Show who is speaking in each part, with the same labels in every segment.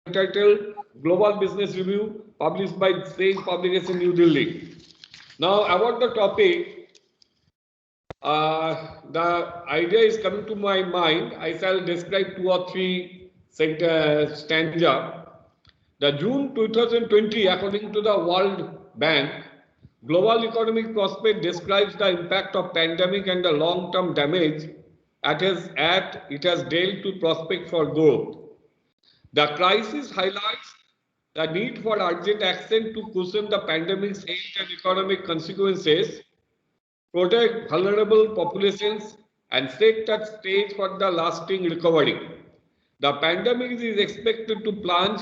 Speaker 1: entitled Global Business Review, published by Sage Publication, New Delhi. Now, about the topic, the idea is coming to my mind. I shall describe two or three stanza. The June 2020, according to the World Bank, Global Economic Prospect describes the impact of pandemic and the long-term damage it has dealt to prospect for growth. The crisis highlights the need for urgent action to cushion the pandemic's health and economic consequences, protect vulnerable populations, and set the stage for the lasting recovery. The pandemic is expected to plunge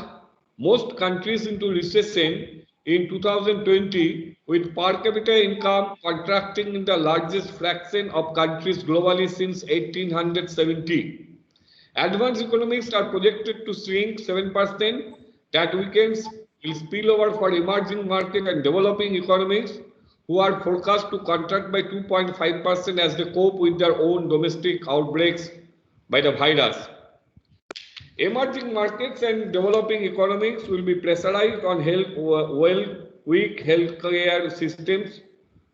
Speaker 1: most countries into recession in 2020, with per capita income contracting in the largest fraction of countries globally since 1870. Advanced economies are projected to shrink 7%. That weakens will spill over for emerging market and developing economies, who are forecast to contract by 2.5% as they cope with their own domestic outbreaks by the virus. Emerging markets and developing economies will be pressurized on weak healthcare systems,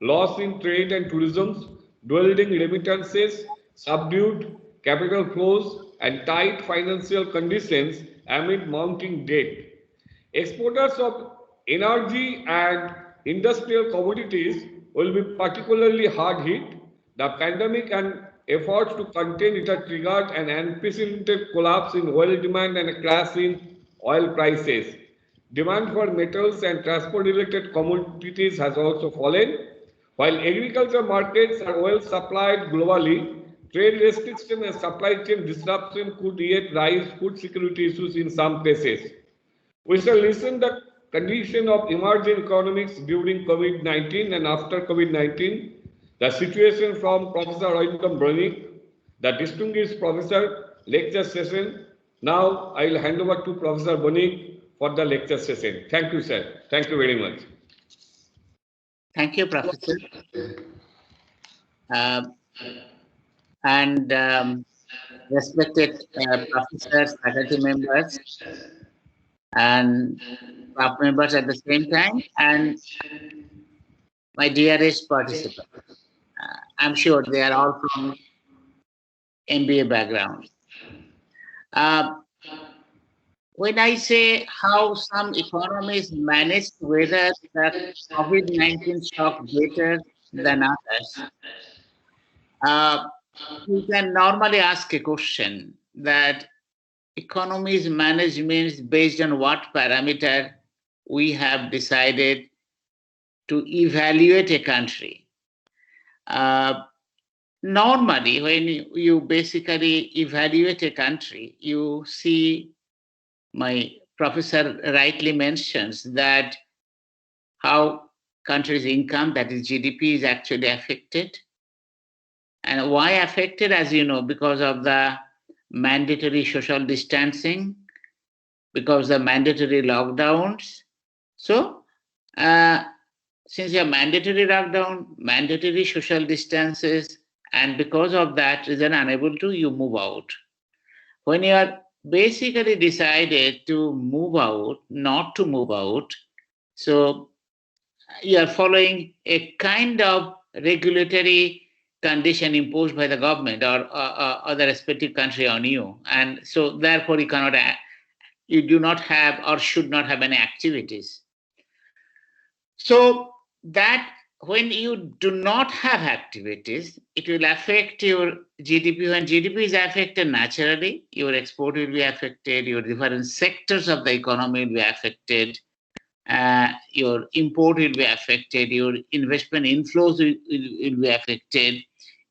Speaker 1: loss in trade and tourism, dwindling remittances, subdued capital flows, and tight financial conditions amid mounting debt. Exporters of energy and industrial commodities will be particularly hard hit. The pandemic and efforts to contain it have triggered an unprecedented collapse in oil demand and a crash in oil prices. Demand for metals and transport-related commodities has also fallen. While agriculture markets are well supplied globally, trade restriction and supply chain disruption could yet raise food security issues in some places. We shall listen the condition of emerging economics during COVID-19 and after COVID-19, the situation from Professor Arindam Bonig, the distinguished professor lecture session. Now I will hand over to Professor Bonig for the lecture session. Thank you, sir. Thank you very much.
Speaker 2: Thank you, Professor. Respected professors, faculty members, and staff members at the same time, and my dearest participants. I'm sure they are all from MBA background. When I say how some economies manage to weather the COVID-19 shock better than others, you can normally ask a question that economies management based on what parameter we have decided to evaluate a country. Normally, when you basically evaluate a country, you see, my professor rightly mentions that how country's income, that is GDP, is actually affected. And why affected? As you know, because of the mandatory social distancing, because of the mandatory lockdowns. So, since you have mandatory lockdown, mandatory social distances, and because of that reason unable to, you move out. When you are basically decided to move out, not to move out, so you are following a kind of regulatory condition imposed by the government or the respective country on you, and so therefore you do not have or should not have any activities. So that when you do not have activities, it will affect your GDP. When GDP is affected naturally, your export will be affected, your different sectors of the economy will be affected, your import will be affected, your investment inflows will be affected,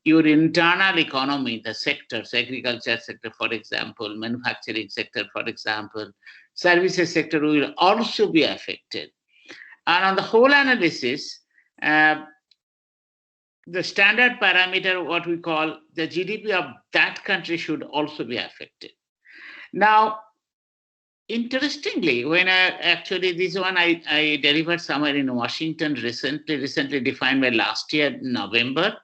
Speaker 2: your internal economy, the sectors, agriculture sector, for example, manufacturing sector, for example, services sector will also be affected. And on the whole analysis, the standard parameter, what we call the GDP of that country, should also be affected. Now, interestingly, when this one I delivered somewhere in Washington recently defined by last year, November.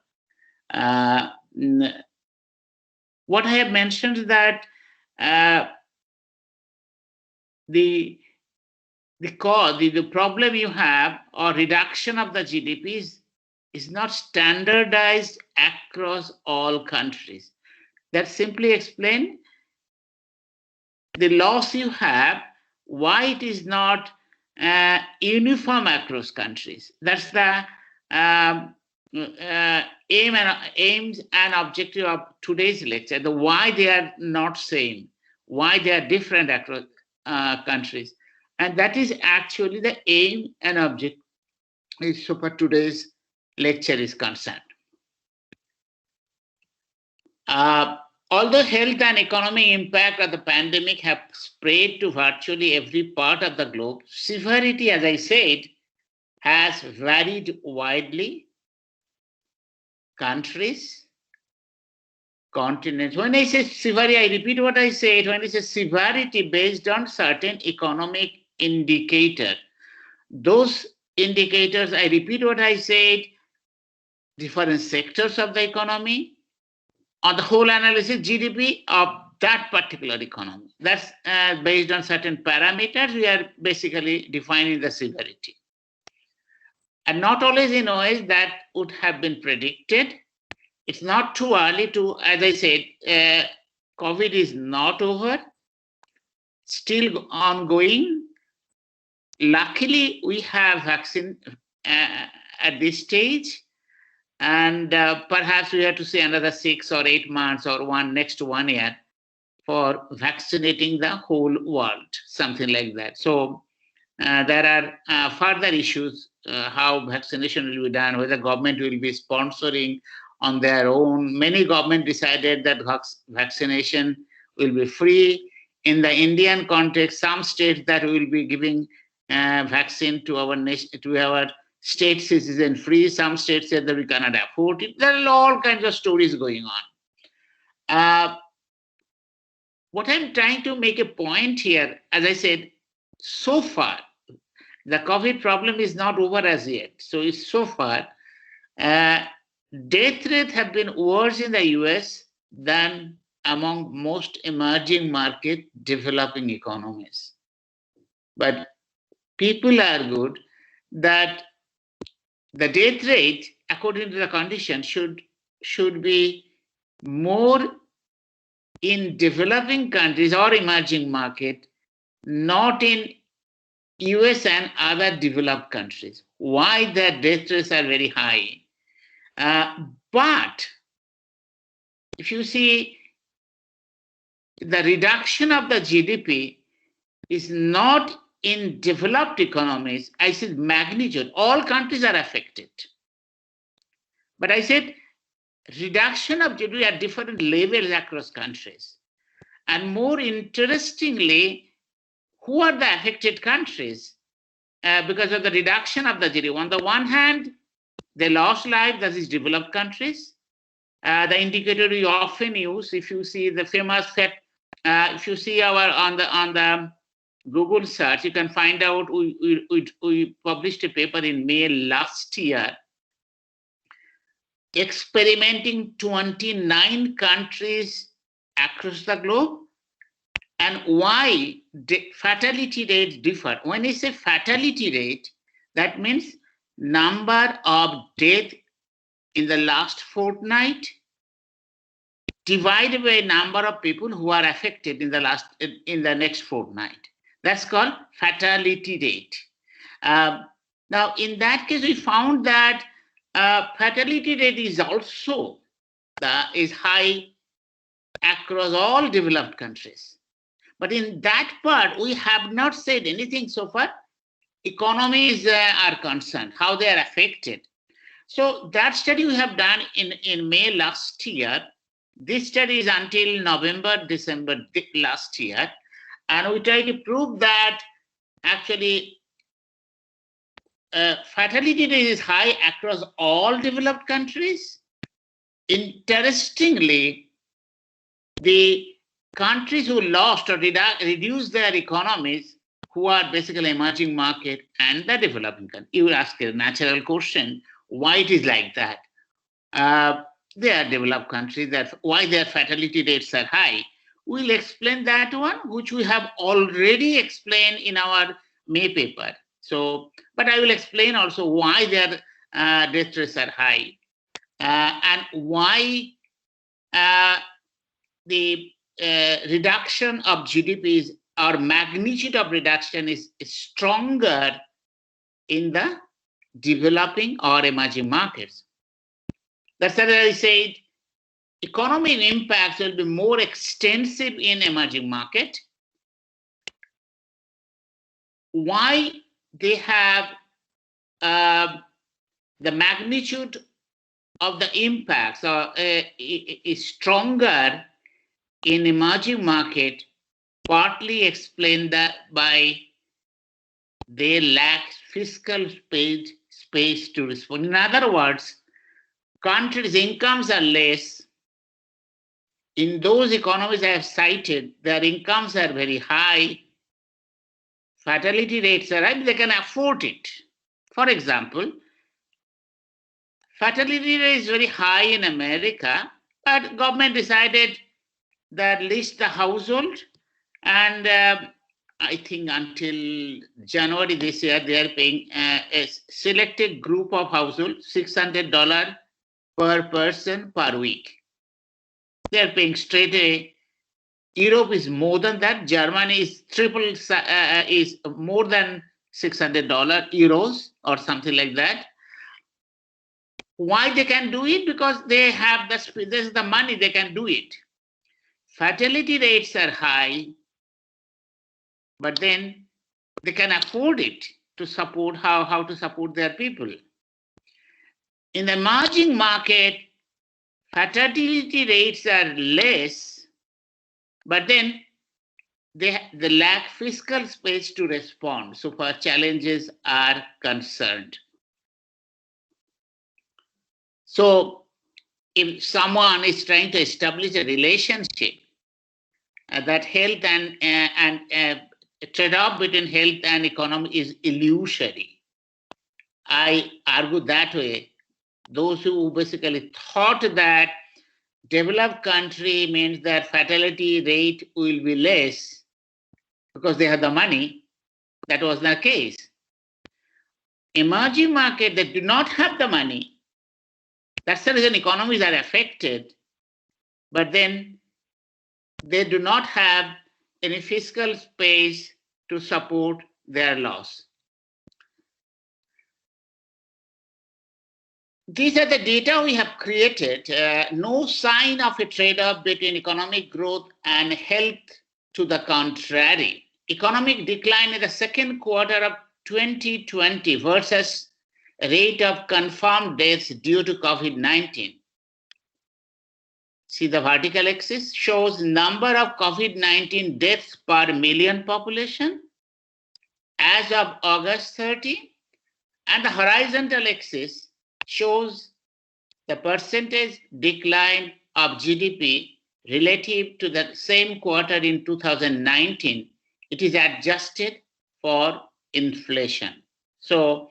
Speaker 2: What I have mentioned is that the problem you have or reduction of the GDP is not standardized across all countries. That simply explains the loss you have, why it is not uniform across countries. That's the aims and objective of today's lecture, the why they are not same, why they are different across countries. And that is actually the aim and object is so far today's lecture is concerned. Although health and economic impact of the pandemic have spread to virtually every part of the globe, severity, as I said, has varied widely. Countries, continents. When I say severity, I repeat what I said. When I say severity based on certain economic indicator, those indicators, I repeat what I said, different sectors of the economy, on the whole analysis, GDP of that particular economy. That's based on certain parameters. We are basically defining the severity. And not always in ways that would have been predicted. It's not too early to, as I said, COVID is not over, still ongoing. Luckily, we have vaccine at this stage. And perhaps we have to say another 6 or 8 months or next 1 year for vaccinating the whole world, something like that. So there are further issues, how vaccination will be done, whether government will be sponsoring on their own. Many governments decided that vaccination will be free. In the Indian context, some states that will be giving vaccine to our nation, to our state citizen free. Some states said that we cannot afford it. There are all kinds of stories going on. What I'm trying to make a point here, as I said, so far, the COVID problem is not over as yet. So it's so far, death rate have been worse in the US than among most emerging market developing economies. But people are good that the death rate, according to the condition, should be more in developing countries or emerging market, not in US and other developed countries. Why their death rates are very high. But if you see, the reduction of the GDP is not in developed economies. I said magnitude, all countries are affected. But I said reduction of GDP at different levels across countries. And more interestingly, who are the affected countries because of the reduction of the GDP? On the one hand, they lost life, that is developed countries. The indicator we often use, if you see the famous if you see our on the Google search, you can find out we published a paper in May last year experimenting 29 countries across the globe and why fatality rates differ. When I say fatality rate, that means number of deaths in the last fortnight divided by number of people who are affected in the next fortnight. That's called fatality rate. Now, in that case, we found that fatality rate is also is high across all developed countries. But in that part, we have not said anything so far. Economies are concerned, how they are affected. So that study we have done in May last year. This study is until November, December last year. And we try to prove that actually fatality rate is high across all developed countries. Interestingly, the countries who lost or reduced their economies, who are basically emerging market and the developing country. You will ask a natural question, why it is like that? They are developed countries, why their fatality rates are high. we'll explain that one, which we have already explained in our May paper. So, but I will explain also why their death rates are high and why the reduction of GDP is, or magnitude of reduction is stronger in the developing or emerging markets. That's why I said economic impacts will be more extensive in emerging market. Why they have the magnitude of the impacts is stronger in emerging market, partly explained that by they lack fiscal space to respond. In other words, countries' incomes are less. In those economies I have cited, their incomes are very high, fatality rates are high, they can afford it. For example, fatality rate is very high in America, but government decided that list the household, and I think until January this year, they are paying a selected group of households $600 per person per week. They are paying straight away. Europe is more than that. Germany is is more than $600 euros or something like that. Why they can do it? Because they have this is the money, they can do it. Fatality rates are high, but then they can afford it to support how to support their people. In the emerging market, fatality rates are less, but then they lack fiscal space to respond. So far, challenges are concerned. So if someone is trying to establish a relationship, that health and trade-off between health and economy is illusory. I argue that way. Those who basically thought that developed country means that fatality rate will be less because they have the money, that was the case. Emerging market that do not have the money, that's the reason economies are affected, but then they do not have any fiscal space to support their loss. These are the data we have created. No sign of a trade-off between economic growth and health. To the contrary, economic decline in the second quarter of 2020 versus rate of confirmed deaths due to COVID-19. See, the vertical axis shows number of COVID-19 deaths per million population as of August 30, and the horizontal axis shows the percentage decline of GDP relative to the same quarter in 2019. It is adjusted for inflation. So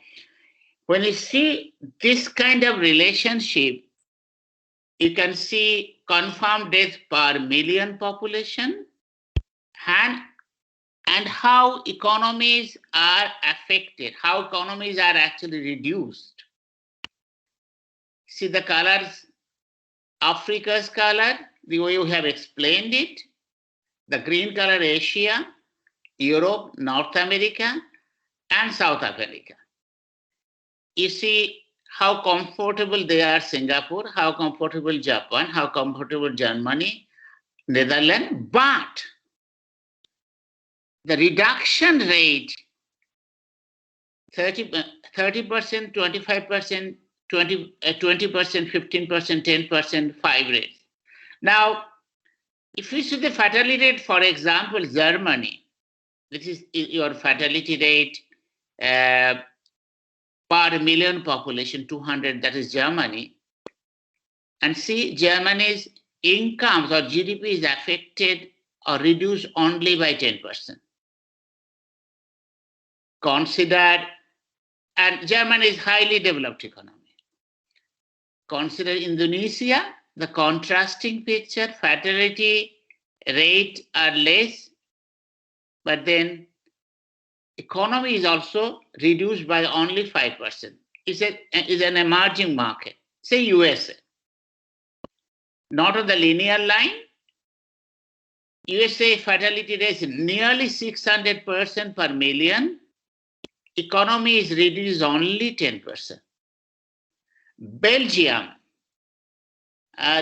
Speaker 2: when you see this kind of relationship, you can see confirmed deaths per million population and how economies are affected, how economies are actually reduced. See the colors, Africa's color, the way we have explained it, the green color Asia, Europe, North America, and South America. You see how comfortable they are, Singapore, how comfortable Japan, how comfortable Germany, Netherlands, but the reduction rate, 30%, 25%, 20%, 15%, 10%, 5 rates. Now, if you see the fatality rate, for example, Germany, this is your fatality rate per million population, 200, that is Germany. And see, Germany's incomes or GDP is affected or reduced only by 10%. Consider, and Germany is highly developed economy. Consider Indonesia, the contrasting picture, fatality rate are less, but then economy is also reduced by only 5%. It's an emerging market, say USA. Not on the linear line. USA fertility rate is nearly 600% per million. Economy is reduced only 10%. Belgium,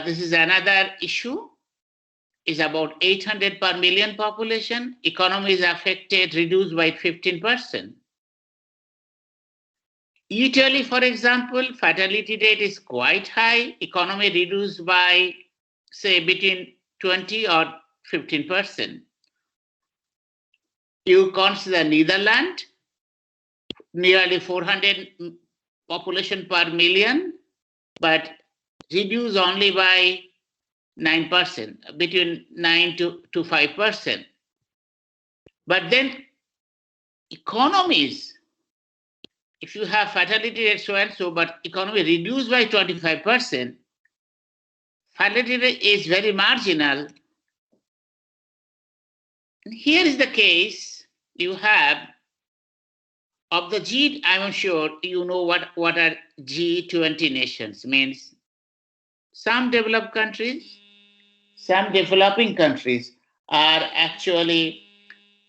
Speaker 2: this is another issue, is about 800 per million population. Economy is affected, reduced by 15%. Italy, for example, fertility rate is quite high. Economy reduced by, say, between 20 or 15%. You consider Netherlands, nearly 400 population per million, but reduced only by 9%, between 9 to 5%. But then economies, if you have fertility rate so and so, but economy reduced by 25%, fertility rate is very marginal. And here is the case you have of the G, I'm sure you know what are G20 nations means. Some developed countries, some developing countries are actually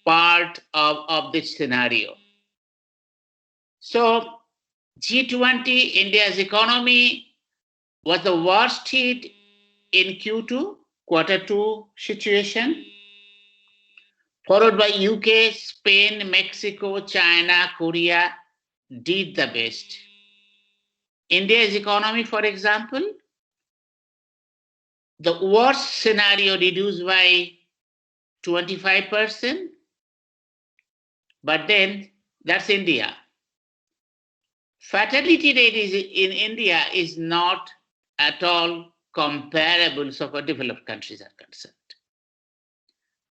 Speaker 2: part of this scenario. So G20, India's economy was the worst hit in Q2, Q2 situation, followed by UK, Spain, Mexico, China, Korea did the best. India's economy, for example, the worst scenario reduced by 25%, but then that's India. Fertility rate in India is not at all comparable so far developed countries are concerned.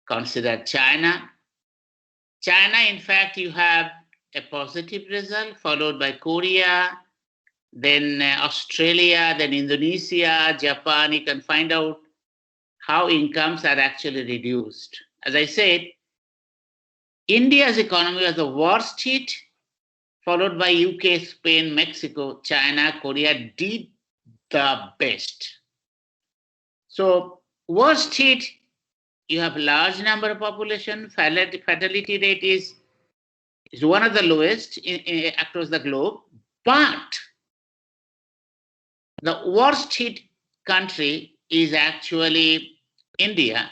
Speaker 2: Consider China. China, in fact, you have a positive result, followed by Korea, then Australia, then Indonesia, Japan. You can find out how incomes are actually reduced. As I said, India's economy was the worst hit, followed by UK, Spain, Mexico, China, Korea did the best. So worst hit, you have large number of population, fertility rate is one of the lowest across the globe, but the worst hit country is actually India.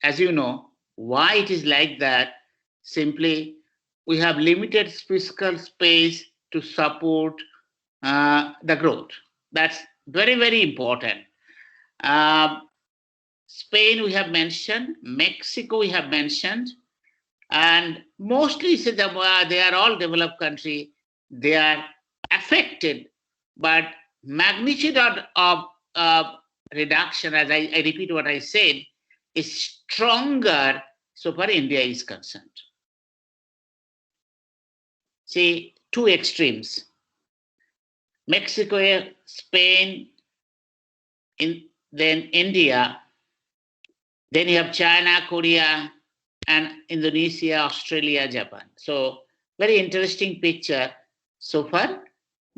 Speaker 2: As you know, why it is like that? Simply, we have limited fiscal space to support the growth. That's very, very important. Spain we have mentioned, Mexico we have mentioned, and mostly they are all developed countries. They are affected, but magnitude of reduction, as I repeat what I said, is stronger so far India is concerned. See, two extremes. Mexico, Spain, then India, then you have China, Korea, and Indonesia, Australia, Japan. So very interesting picture so far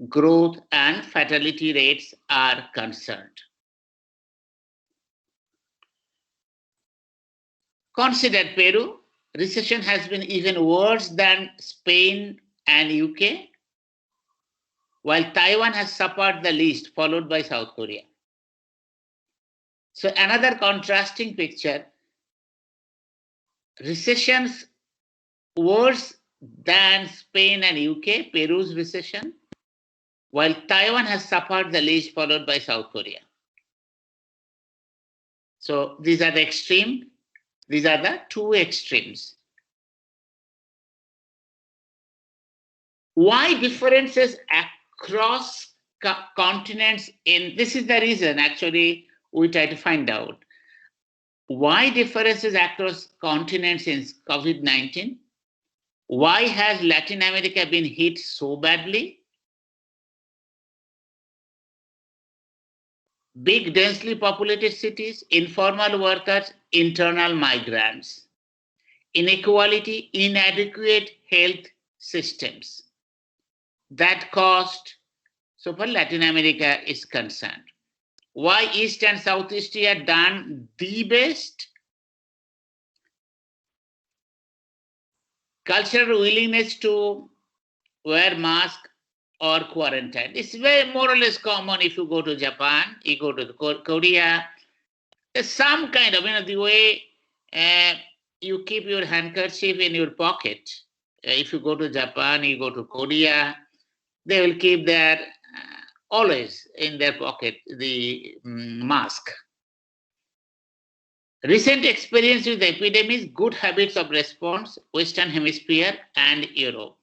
Speaker 2: growth and fertility rates are concerned. Consider Peru. Recession has been even worse than Spain and UK, while Taiwan has suffered the least, followed by South Korea. So another contrasting picture, recessions worse than Spain and UK, Peru's recession, while Taiwan has suffered the least, followed by South Korea. So these are the extreme. These are the two extremes. Why differences across continents this is the reason actually we try to find out. Why differences across continents in COVID-19? Why has Latin America been hit so badly? big densely populated cities, informal workers, internal migrants, inequality, inadequate health systems. That cost, so far Latin America is concerned. Why East and Southeast Asia done the best? Cultural willingness to wear mask or quarantine. It's very more or less common if you go to Japan, you go to Korea. There's some kind of, the way you keep your handkerchief in your pocket. If you go to Japan, you go to Korea, they will keep their always in their pocket the mask. Recent experience with the epidemic, good habits of response, Western Hemisphere and Europe.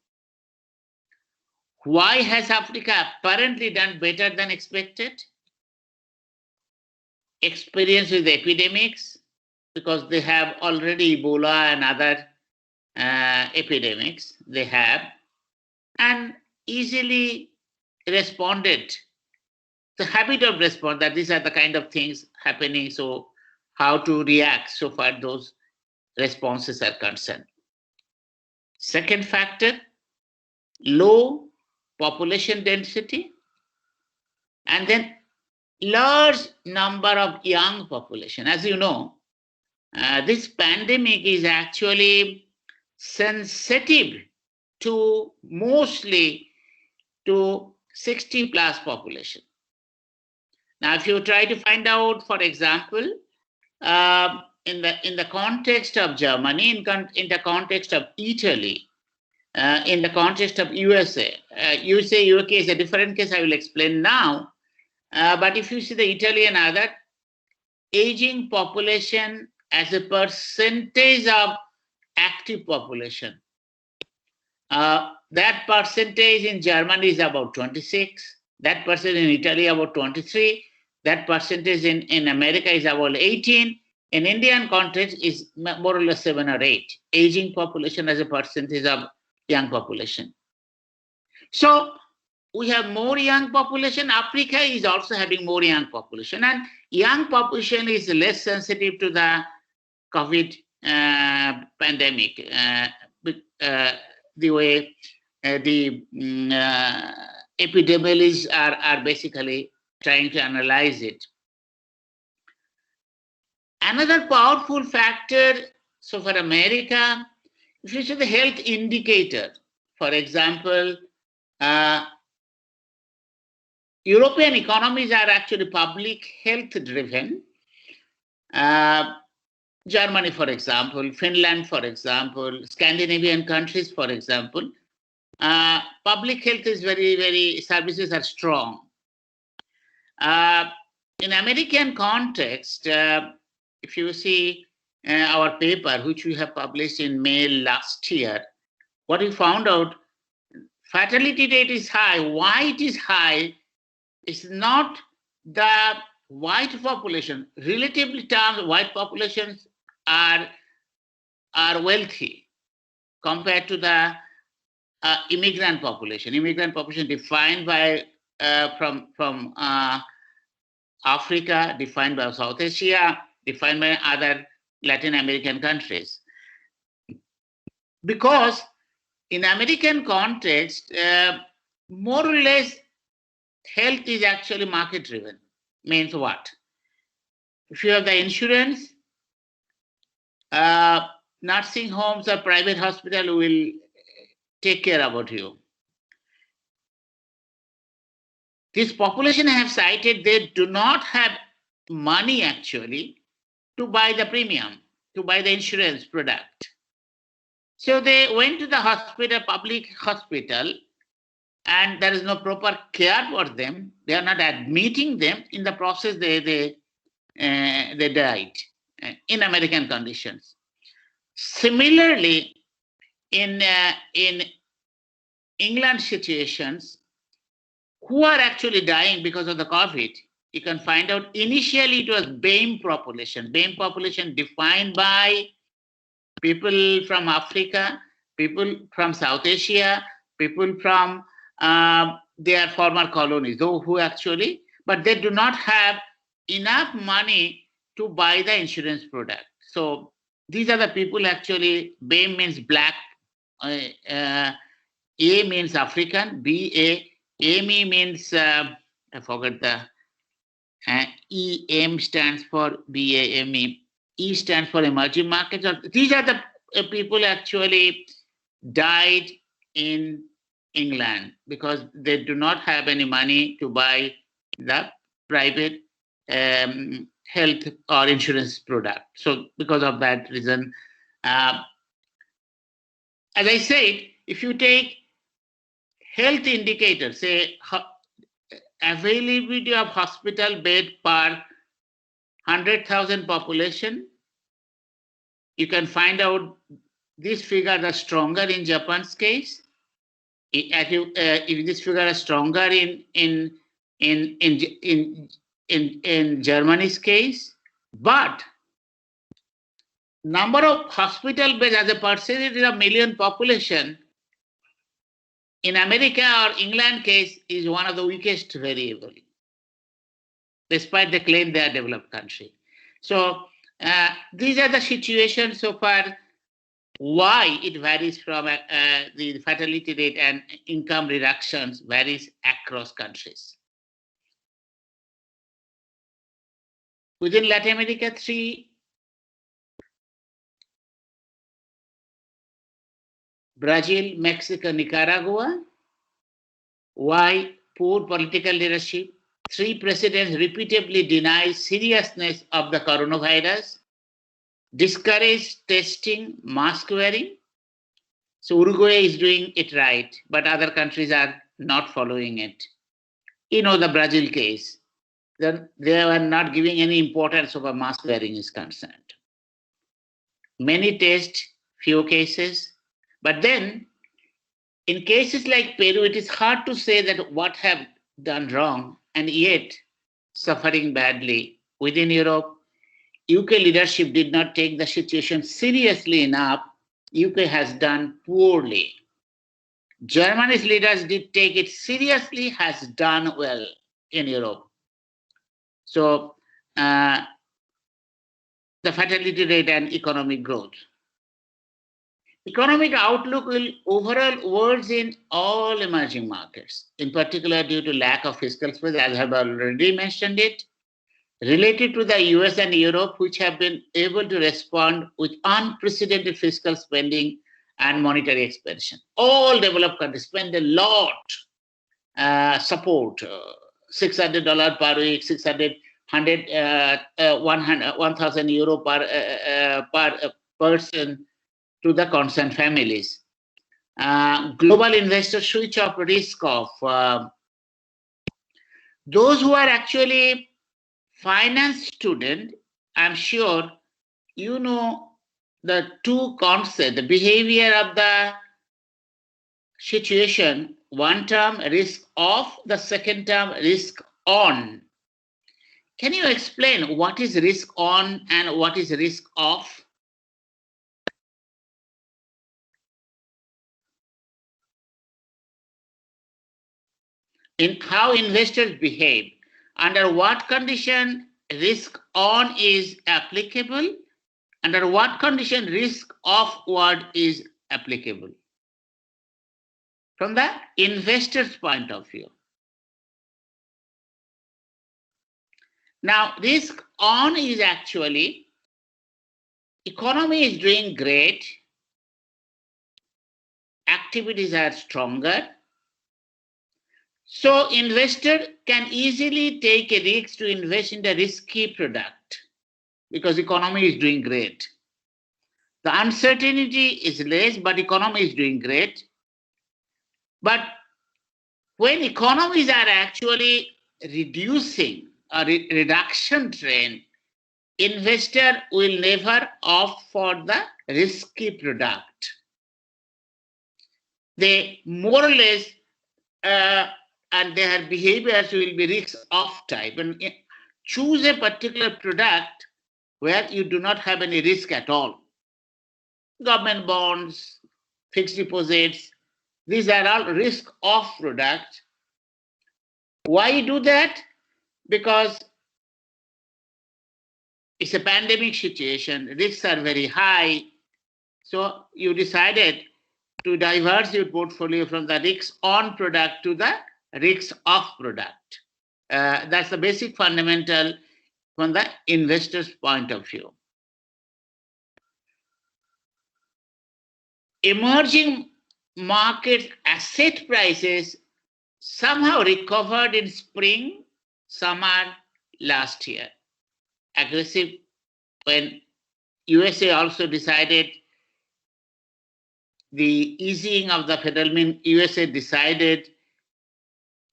Speaker 2: Why has Africa apparently done better than expected? Experience with the epidemics, because they have already Ebola and other epidemics they have, and easily responded. The habit of response, that these are the kind of things happening, so how to react so far those responses are concerned. Second factor, low population density, and then large number of young population. As you know, this pandemic is actually sensitive to mostly to 60 plus population. Now, if you try to find out, for example, in the context of Germany, in the context of Italy, in the context of USA, UK is a different case. I will explain now. But if you see the Italy and other, aging population as a percentage of active population, that percentage in Germany is about 26. That percentage in Italy about 23. That percentage in America is about 18. In Indian context is more or less 7 or 8. Aging population as a percentage of young population. So we have more young population. Africa is also having more young population, and young population is less sensitive to the COVID pandemic. The way the epidemiologists are basically trying to analyze it. Another powerful factor, so for America, if you see the health indicator, for example, European economies are actually public health driven. Germany, for example, Finland, for example, Scandinavian countries, for example, public health is very services are strong. In American context, if you see our paper, which we have published in May last year, what we found out, fatality rate is high. Why it is high? It's not the white population. Relatively terms, white populations are wealthy compared to the immigrant population. Immigrant population defined by from Africa, defined by South Asia, defined by other Latin American countries. Because in American context, more or less, health is actually market driven. Means what? If you have the insurance, nursing homes or private hospital will take care about you. This population I have cited, they do not have money actually to buy the premium, to buy the insurance product. So they went to the hospital, public hospital, and there is no proper care for them. They are not admitting them. In the process, they died in American conditions. Similarly, in England situations, who are actually dying because of the COVID, you can find out initially it was BAME population. BAME population defined by people from Africa, people from South Asia, people from their former colonies, though who actually, but they do not have enough money to buy the insurance product. So these are the people actually. BAME means black, A means African, AME means, I forgot the, EM stands for BAME, E stands for emerging markets. These are the people actually died in England because they do not have any money to buy the private health or insurance product. So because of that reason, as I said, if you take health indicators, say availability of hospital bed per 100,000 population, you can find out these figures are stronger in Japan's case. If this figure is stronger in Germany's case, but number of hospital beds as a percentage of million population in America or England case is one of the weakest variable, despite the claim they are a developed country. So these are the situations so far why it varies from the fatality rate and income reductions varies across countries. Within Latin America, 3, Brazil, Mexico, Nicaragua. Why? Poor political leadership. 3 presidents repeatedly deny seriousness of the coronavirus, discourage testing, mask wearing. So Uruguay is doing it right, but other countries are not following it. You know the Brazil case. They are not giving any importance over mask wearing is concerned. Many tests, few cases, but then in cases like Peru, it is hard to say that what have done wrong and yet suffering badly. Within Europe, UK leadership did not take the situation seriously enough. UK has done poorly. Germany's leaders did take it seriously, has done well in Europe. So the fatality rate and economic growth. Economic outlook will overall worse in all emerging markets, in particular due to lack of fiscal space, as I have already mentioned it, related to the US and Europe, which have been able to respond with unprecedented fiscal spending and monetary expansion. All developed countries spend a lot support, $600 per week, 1,000 euro per person to the concerned families. Global investors switch off risk of those who are actually finance student. I'm sure you know the 2 concepts, the behavior of the situation, one term risk off, the second term risk on. Can you explain what is risk on and what is risk off? In how investors behave, under what condition risk on is applicable, under what condition risk offward is applicable. From the investor's point of view. Now, risk on is actually economy is doing great, activities are stronger. So investor can easily take a risk to invest in the risky product because economy is doing great. The uncertainty is less, but economy is doing great. But when economies are actually reducing a reduction trend, investor will never opt for the risky product. They more or less and their behaviors will be risk off type and choose a particular product where you do not have any risk at all. Government bonds, fixed deposits, these are all risk off products. Why do that? Because it's a pandemic situation, risks are very high. So you decided to diverse your portfolio from the risks on product to the risks off product. That's the basic fundamental from the investor's point of view. Emerging market asset prices somehow recovered in spring, summer last year. Aggressive when USA also decided the easing of the federal mint, USA decided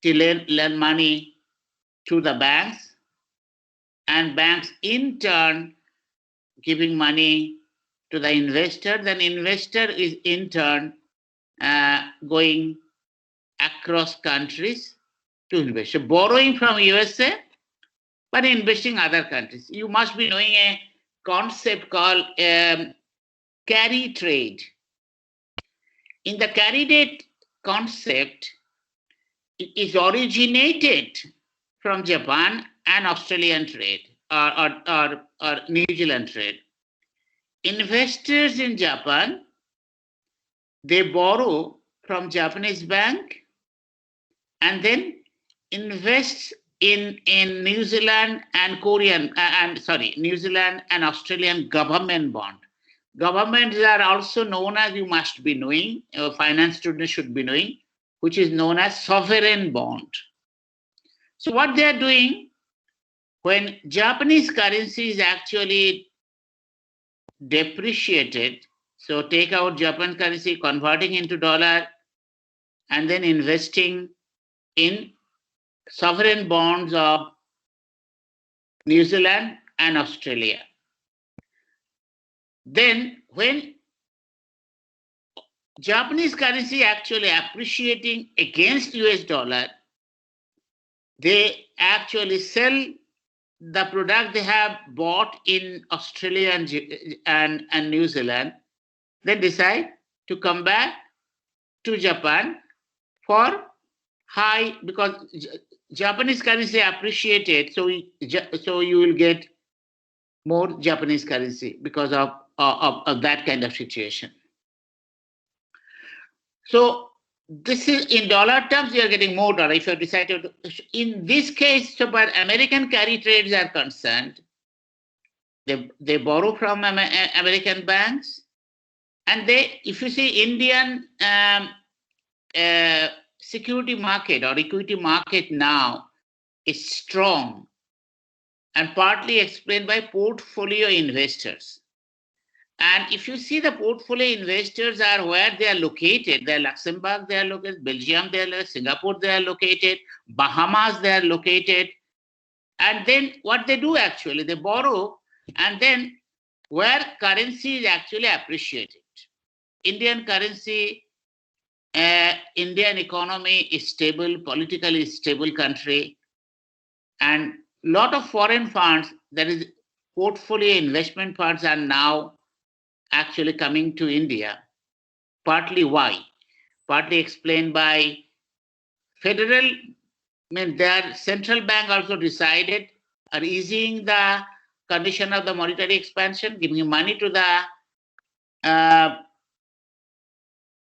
Speaker 2: to lend money to the banks, and banks in turn giving money to the investor. Then investor is in turn going across countries to invest. So borrowing from USA, but investing other countries. You must be knowing a concept called carry trade. In the carry trade concept, it is originated from Japan and Australian trade or New Zealand trade. Investors in Japan, they borrow from Japanese bank and then invest in New Zealand and New Zealand and Australian government bond. Governments are also known as, you must be knowing, finance students should be knowing, which is known as sovereign bond. So what they are doing, when Japanese currency is actually depreciated, so take out Japan currency, converting into dollar, and then investing in sovereign bonds of New Zealand and Australia. Then when Japanese currency actually appreciating against US dollar, they actually sell the product they have bought in Australia and New Zealand, then decide to come back to Japan for high, because Japanese currency appreciated, so you will get more Japanese currency because of that kind of situation. So this is in dollar terms, you are getting more dollar if you decide to. In this case, so where American carry trades are concerned, they borrow from American banks, and they, if you see Indian security market or equity market now is strong and partly explained by portfolio investors. And if you see the portfolio investors are where they are located, they are Luxembourg, they are located, Belgium, they are located, Singapore, they are located, Bahamas, they are located. And then what they do actually, they borrow, and then where currency is actually appreciated. Indian currency, Indian economy is stable, politically stable country, and lot of foreign funds, that is portfolio investment funds, are now actually coming to India. Partly why? Partly explained by federal, their central bank also decided are easing the condition of the monetary expansion, giving money to the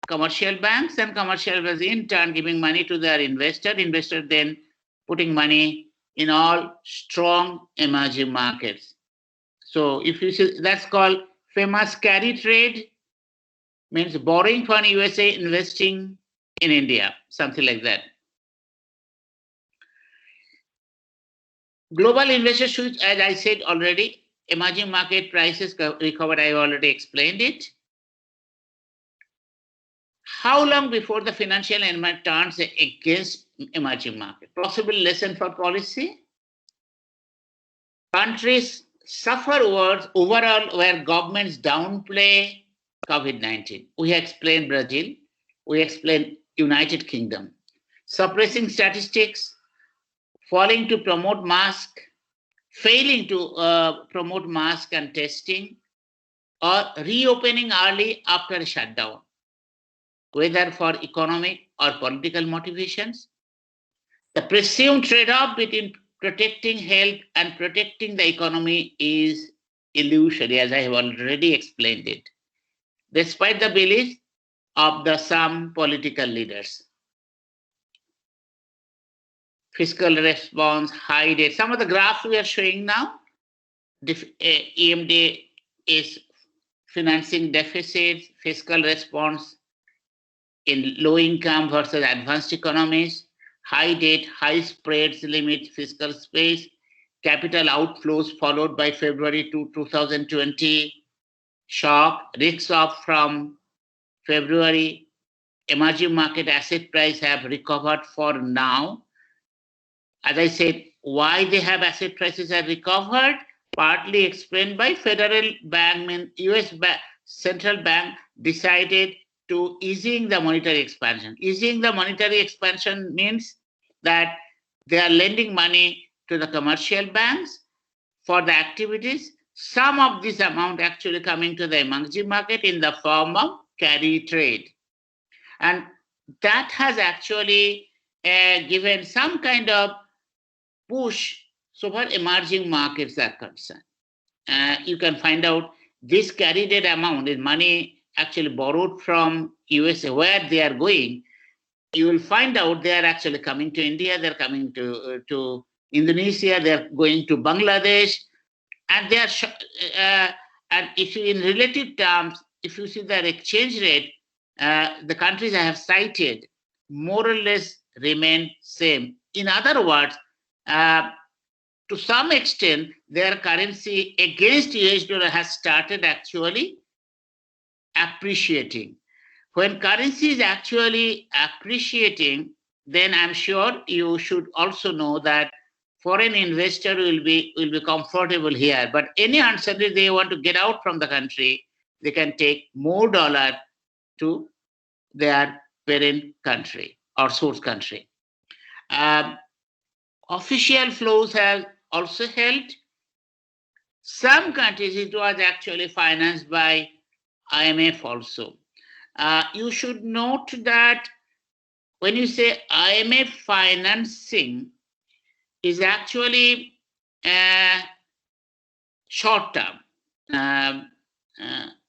Speaker 2: commercial banks, and commercial banks in turn giving money to their investor then putting money in all strong emerging markets. So if you see, that's called famous carry trade, means borrowing from USA, investing in India, something like that. Global investors should, as I said already, emerging market prices recovered, I already explained it. How long before the financial environment turns against emerging market? Possible lesson for policy. Countries suffer overall where governments downplay COVID-19. We explained Brazil, we explained United Kingdom. Suppressing statistics, failing to promote mask and testing, or reopening early after a shutdown, whether for economic or political motivations. The presumed trade-off between protecting health and protecting the economy is illusory, as I have already explained it, despite the beliefs of some political leaders. Fiscal response, high debt. Some of the graphs we are showing now, EMD is financing deficits, fiscal response in low income versus advanced economies, high debt, high spreads limit fiscal space, capital outflows followed by February 2020 shock, risks off from February, emerging market asset price have recovered for now. As I said, why they have asset prices have recovered, partly explained by Federal Bank, US Central Bank decided to easing the monetary expansion. Easing the monetary expansion means that they are lending money to the commercial banks for the activities. Some of this amount actually coming to the emerging market in the form of carry trade. And that has actually given some kind of push so far emerging markets are concerned. You can find out this carry trade amount is money actually borrowed from USA, where they are going. You will find out they are actually coming to India, they're coming to Indonesia, they're going to Bangladesh, and they are, and if you, in relative terms, if you see their exchange rate, the countries I have cited more or less remain same. In other words, to some extent, their currency against US dollar has started actually appreciating. When currency is actually appreciating, then I'm sure you should also know that foreign investor will be comfortable here. But any uncertainty they want to get out from the country, they can take more dollar to their parent country or source country. Official flows have also helped. Some countries, it was actually financed by IMF also. You should note that when you say IMF financing is actually short term.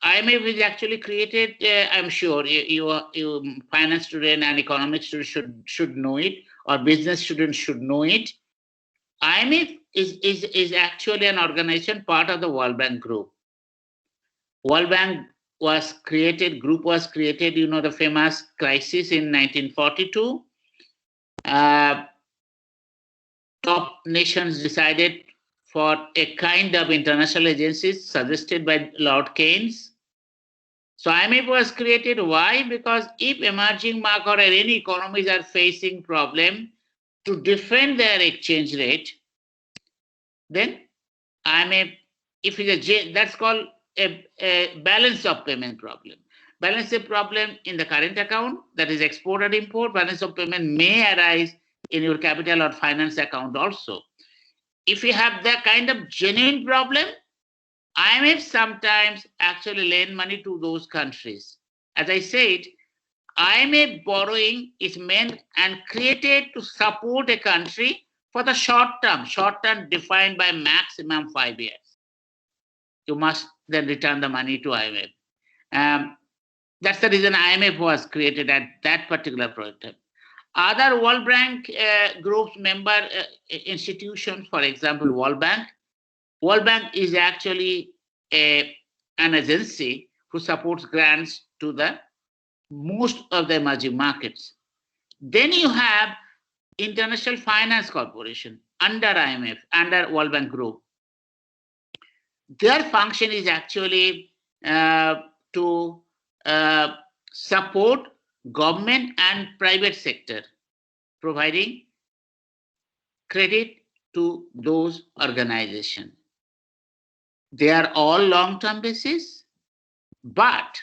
Speaker 2: IMF is actually created, I'm sure you finance student and economics student should know it, or business students should know it. IMF is actually an organization part of the World Bank Group. World Bank group was created, you know, the famous crisis in 1942. Top nations decided for a kind of international agencies suggested by Lord Keynes. So IMF was created. Why? Because if emerging market or any economies are facing problem to defend their exchange rate, then IMF, if it's that's called a balance of payment problem. Balance of problem in the current account, that is export and import. Balance of payment may arise in your capital or finance account also. If you have that kind of genuine problem, IMF sometimes actually lend money to those countries. As I said, IMF borrowing is meant and created to support a country for the short term defined by maximum 5 years. You must then return the money to IMF. That's the reason IMF was created at that particular project. Other World Bank groups member institutions, for example, World Bank. World Bank is actually an agency who supports grants to the most of the emerging markets. Then you have International Finance Corporation under IMF, under World Bank Group. Their function is actually to support government and private sector, providing credit to those organizations. They are all long-term basis, but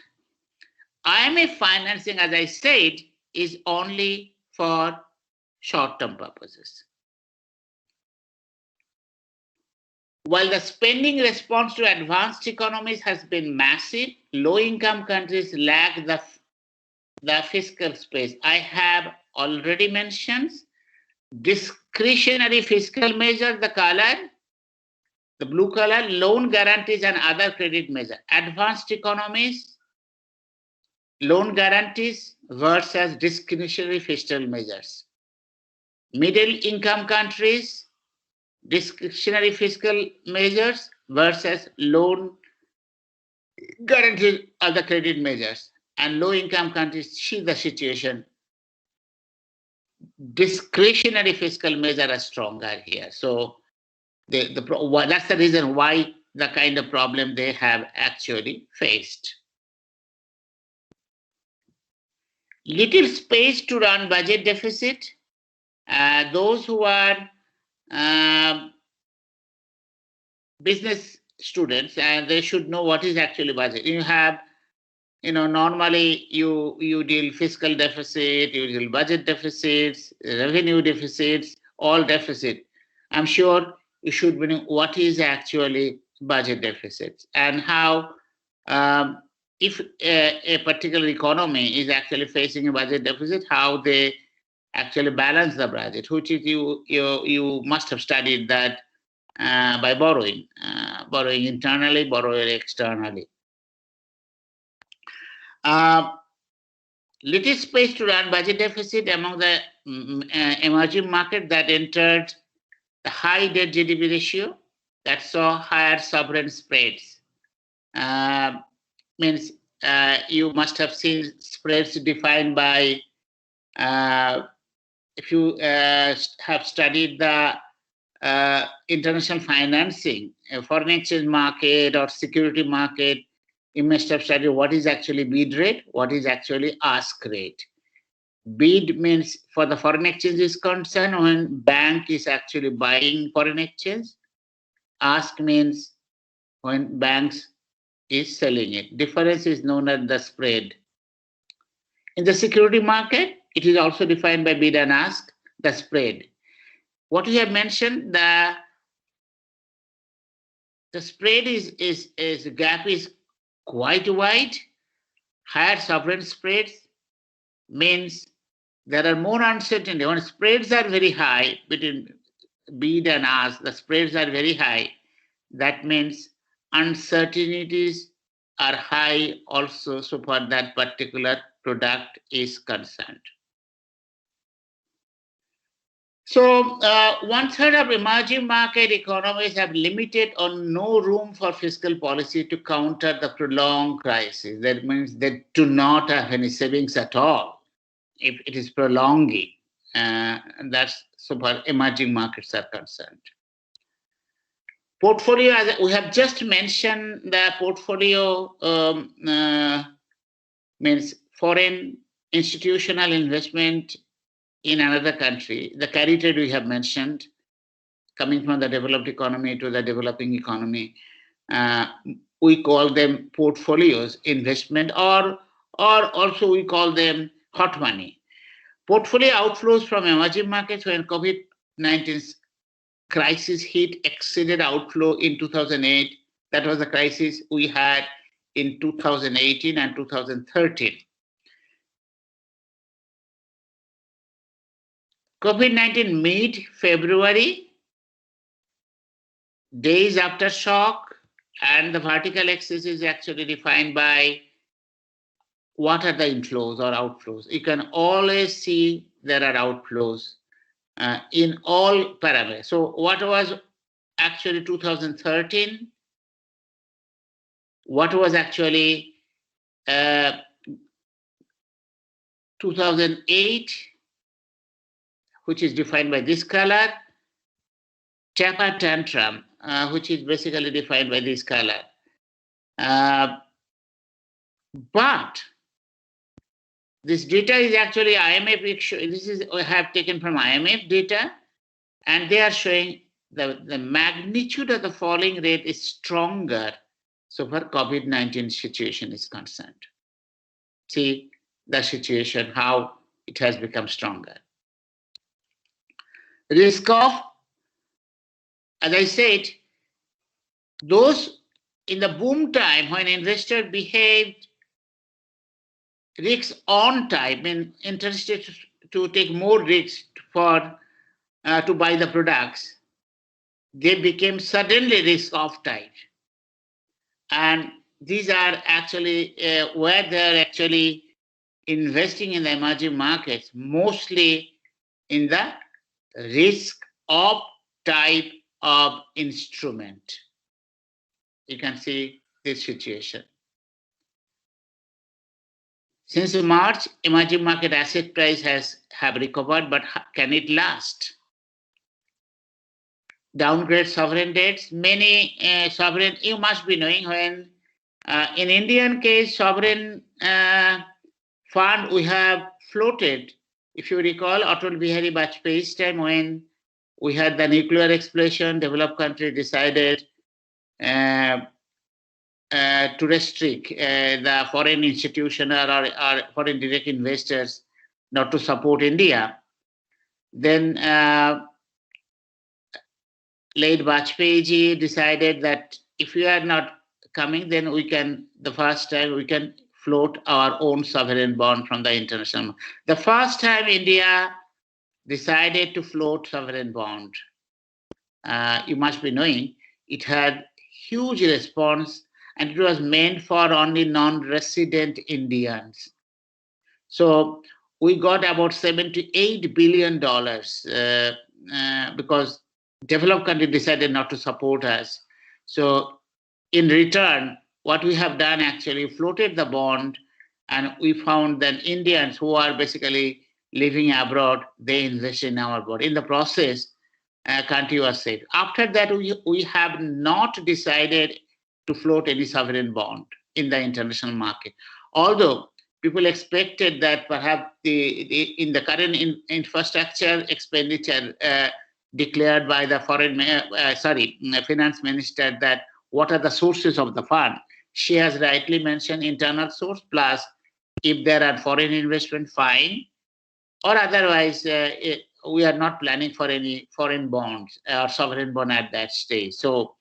Speaker 2: IMF financing, as I said, is only for short-term purposes. While the spending response to advanced economies has been massive, low-income countries lack the fiscal space. I have already mentioned discretionary fiscal measures, the the blue color, loan guarantees and other credit measures. Advanced economies, loan guarantees versus discretionary fiscal measures. Middle income countries, discretionary fiscal measures versus loan guarantees other credit measures. And low income countries see the situation. Discretionary fiscal measures are stronger here. So that's the reason why the kind of problem they have actually faced. Little space to run budget deficit. Those who are business students, and they should know what is actually budget. You have, normally you deal fiscal deficit, you deal budget deficits, revenue deficits, all deficit. I'm sure you should know what is actually budget deficits and how, if a particular economy is actually facing a budget deficit, how they actually balance the budget, which is you must have studied that by borrowing internally, borrowing externally. Little space to run budget deficit among the emerging market that entered the high debt GDP ratio that saw higher sovereign spreads. Means you must have seen spreads defined by, if you have studied the international financing, foreign exchange market or security market, you must have studied what is actually bid rate, what is actually ask rate. Bid means for the foreign exchange is concerned when bank is actually buying foreign exchange. Ask means when banks is selling it. Difference is known as the spread. In the security market, it is also defined by bid and ask, the spread. What we have mentioned, the spread is gap is quite wide. Higher sovereign spreads means there are more uncertainty. When spreads are very high between bid and ask, the spreads are very high. That means uncertainties are high also, so far that particular product is concerned. So 1/3 of emerging market economies have limited or no room for fiscal policy to counter the prolonged crisis. That means they do not have any savings at all if it is prolonging. That's so far emerging markets are concerned. Portfolio, as we have just mentioned, the portfolio means foreign institutional investment in another country. The carry trade we have mentioned, coming from the developed economy to the developing economy, we call them portfolios investment, or also we call them hot money. Portfolio outflows from emerging markets when COVID-19 crisis hit exceeded outflow in 2008. That was the crisis we had in 2018 and 2013. COVID-19 mid-February, days after shock, and the vertical axis is actually defined by what are the inflows or outflows. You can always see there are outflows in all parameters. So what was actually 2013? What was actually 2008? Which is defined by this color, taper tantrum, which is basically defined by this color. But this data is actually IMF. This is we have taken from IMF data, and they are showing the magnitude of the falling rate is stronger so far COVID-19 situation is concerned. See the situation, how it has become stronger. Risk of, as I said, those in the boom time when investors behaved risks on time and interested to take more risks for to buy the products, they became suddenly risk-off type. And these are actually where they're actually investing in the emerging markets, mostly in the risk-off type of instrument. You can see this situation. Since March, emerging market asset price have recovered, but can it last? Downgrade sovereign debts. Many sovereign, you must be knowing, when in Indian case, sovereign fund we have floated. If you recall, Atal Bihari Vajpayee's time, when we had the nuclear explosion, developed country decided to restrict the foreign institutional or foreign direct investors not to support India. Then late Vajpayee ji decided that if we are not coming, then we can, the first time we can float our own sovereign bond from the international. The first time India decided to float sovereign bond, you must be knowing, it had huge response, and it was meant for only non-resident Indians. So we got about $78 billion because developed country decided not to support us. So in return, what we have done actually floated the bond, and we found that Indians who are basically living abroad, they invest in our bond. In the process, country was saved. After that, we have not decided to float any sovereign bond in the international market. Although people expected that perhaps in the current infrastructure expenditure declared by the finance minister, that what are the sources of the fund. She has rightly mentioned internal source, plus if there are foreign investment, fine, or otherwise we are not planning for any foreign bonds or sovereign bond at that stage. So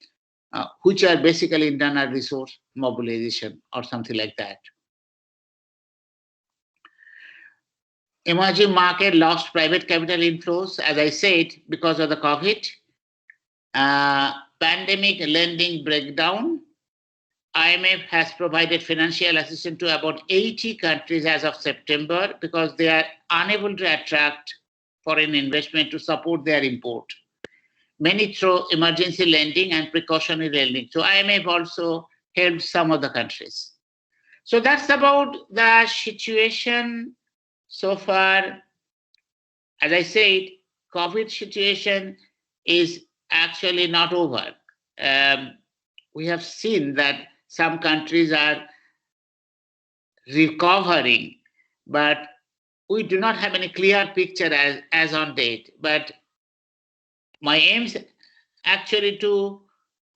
Speaker 2: which are basically internal resource mobilization or something like that. Emerging market lost private capital inflows, as I said, because of the COVID. Pandemic lending breakdown. IMF has provided financial assistance to about 80 countries as of September because they are unable to attract foreign investment to support their import. Many through emergency lending and precautionary lending. So IMF also helped some of the countries. So that's about the situation so far. As I said, COVID situation is actually not over. We have seen that some countries are recovering, but we do not have any clear picture as on date. But my aim is actually to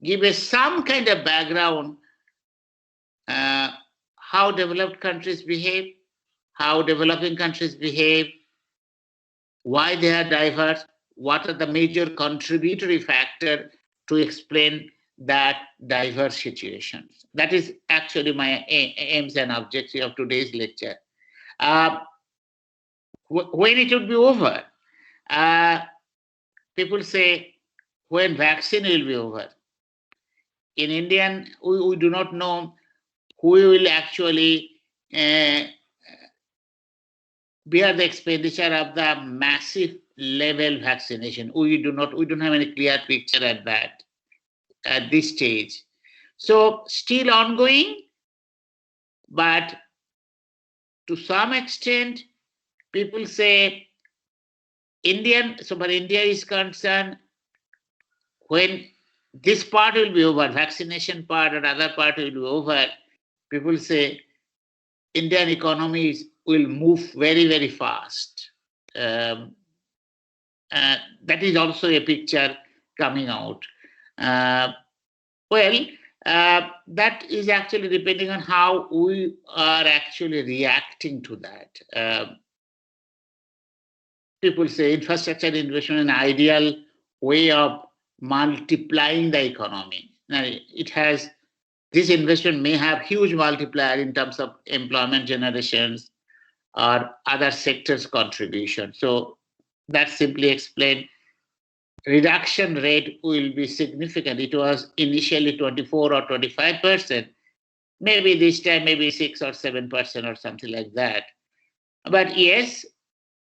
Speaker 2: give some kind of background how developed countries behave, how developing countries behave, why they are diverse, what are the major contributory factors to explain that diverse situations. That is actually my aims and objective of today's lecture. When it would be over? People say, when vaccine will be over? In Indian, we do not know who will actually bear the expenditure of the massive level vaccination. We don't have any clear picture at this stage. So still ongoing, but to some extent, people say so far India is concerned, when this part will be over, vaccination part or other part will be over, people say Indian economies will move very, very fast. That is also a picture coming out. That is actually depending on how we are actually reacting to that. People say infrastructure investment is an ideal way of multiplying the economy. Now, this investment may have huge multiplier in terms of employment generations or other sectors' contribution. So that simply explains reduction rate will be significant. It was initially 24 or 25%. Maybe this time, maybe 6 or 7% or something like that. But yes,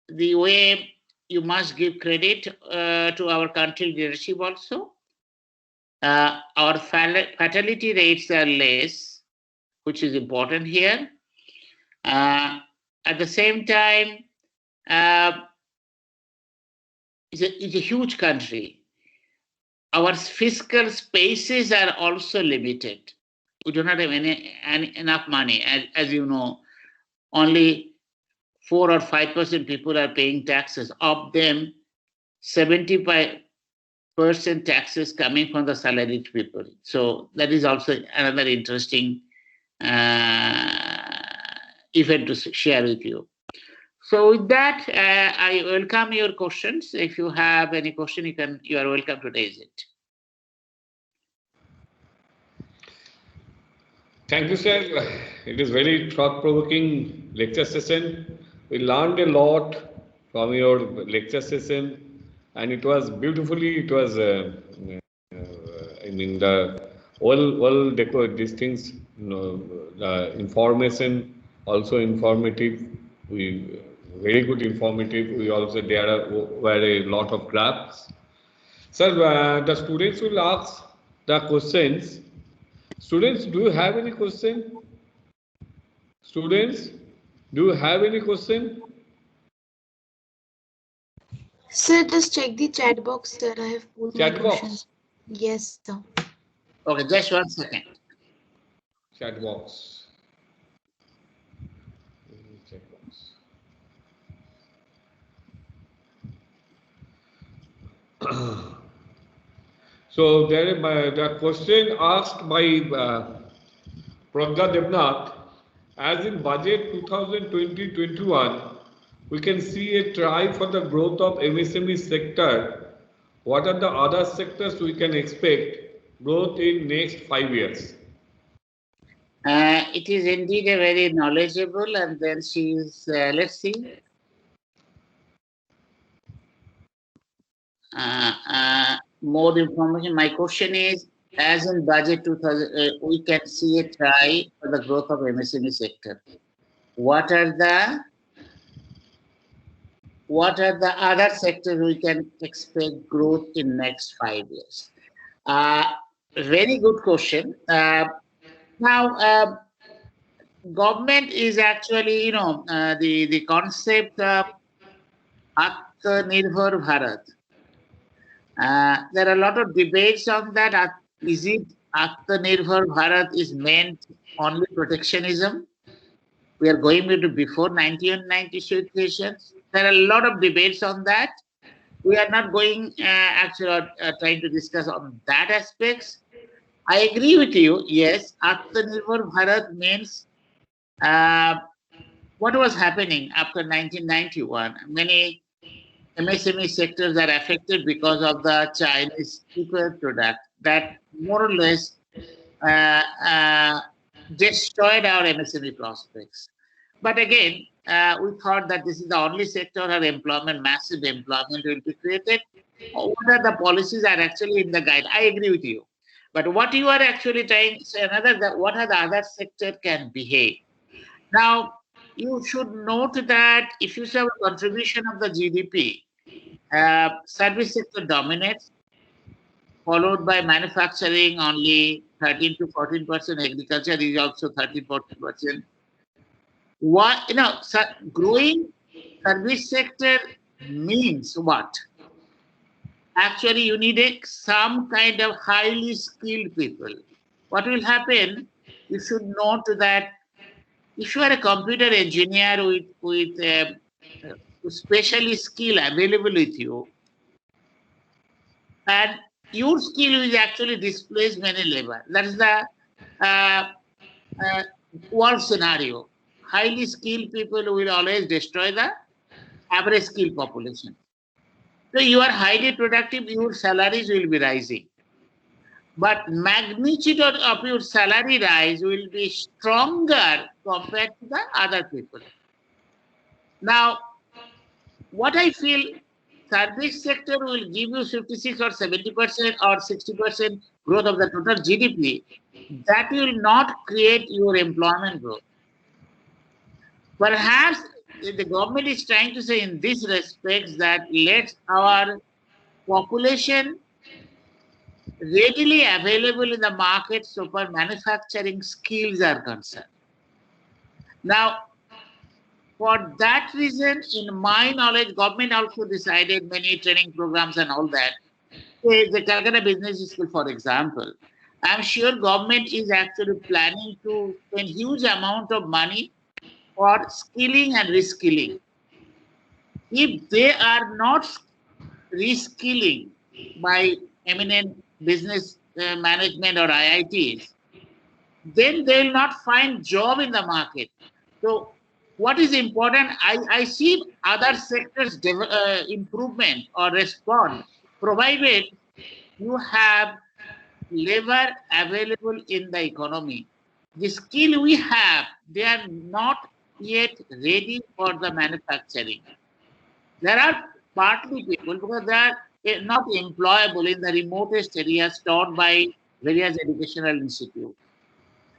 Speaker 2: the way you must give credit to our country leadership also. Our fatality rates are less, which is important here. At the same time, it's a huge country. Our fiscal spaces are also limited. We do not have enough money. As you know, only 4 or 5% people are paying taxes. Of them, 75% taxes coming from the salaried people. So that is also another interesting event to share with you. So with that, I welcome your questions. If you have any question, you are welcome to raise it.
Speaker 1: Thank you, sir. It is very thought-provoking lecture session. We learned a lot from your lecture session, and it was beautifully. It was, I mean, the all these things, the information also informative. Very good informative. We also were a lot of graphs. Sir, the students will ask the questions. Students, do you have any question? Students, do you have any question?
Speaker 3: Sir, just check the chat box, sir. I have put my
Speaker 1: Chat
Speaker 3: questions.
Speaker 1: box.
Speaker 3: Yes, sir.
Speaker 2: Okay, just 1 second.
Speaker 1: Chat box. Chat box. So the question asked by Pragya Devnath, as in budget 2020-21, we can see a try for the growth of MSME sector. What are the other sectors we can expect growth in next 5 years?
Speaker 2: It is indeed a very knowledgeable, and then she is, let's see. More information. My question is, as in budget 2000, we can see a try for the growth of MSME sector. What are the other sectors we can expect growth in next 5 years? Very good question. Now, government is actually, the concept of Atmanirbhar Bharat. There are a lot of debates on that. Is it Atmanirbhar Bharat is meant only protectionism? We are going into before 1990 situations. There are a lot of debates on that. We are not going actually trying to discuss on that aspects. I agree with you. Yes, Atmanirbhar Bharat means what was happening after 1991. Many MSME sectors are affected because of the Chinese cheaper product that more or less destroyed our MSME prospects. But again, we thought that this is the only sector where employment, massive employment will be created. What are the policies are actually in the guide? I agree with you. But what you are actually trying to say, what are the other sector can behave? Now, you should note that if you say a contribution of the GDP, service sector dominates, followed by manufacturing only 13 to 14%, agriculture is also 13-14%. What, growing service sector means what? Actually, you need some kind of highly skilled people. What will happen? You should note that if you are a computer engineer with specially skill available with you, and your skill will actually displace many labor. That is the world scenario. Highly skilled people will always destroy the average skilled population. So you are highly productive, your salaries will be rising. But magnitude of your salary rise will be stronger compared to the other people. Now, what I feel service sector will give you 56 or 70% or 60% growth of the total GDP, that will not create your employment growth. Perhaps the government is trying to say in this respect that let our population readily available in the market so far manufacturing skills are concerned. Now, for that reason, in my knowledge, government also decided many training programs and all that. Say the Calcutta Business School, for example, I'm sure government is actually planning to spend huge amount of money for skilling and reskilling. If they are not reskilling by eminent business management or IITs, then they will not find job in the market. So what is important, I see other sectors improvement or respond, provided you have labor available in the economy. The skill we have, they are not yet ready for the manufacturing. There are partly people because they are not employable in the remotest areas taught by various educational institutes.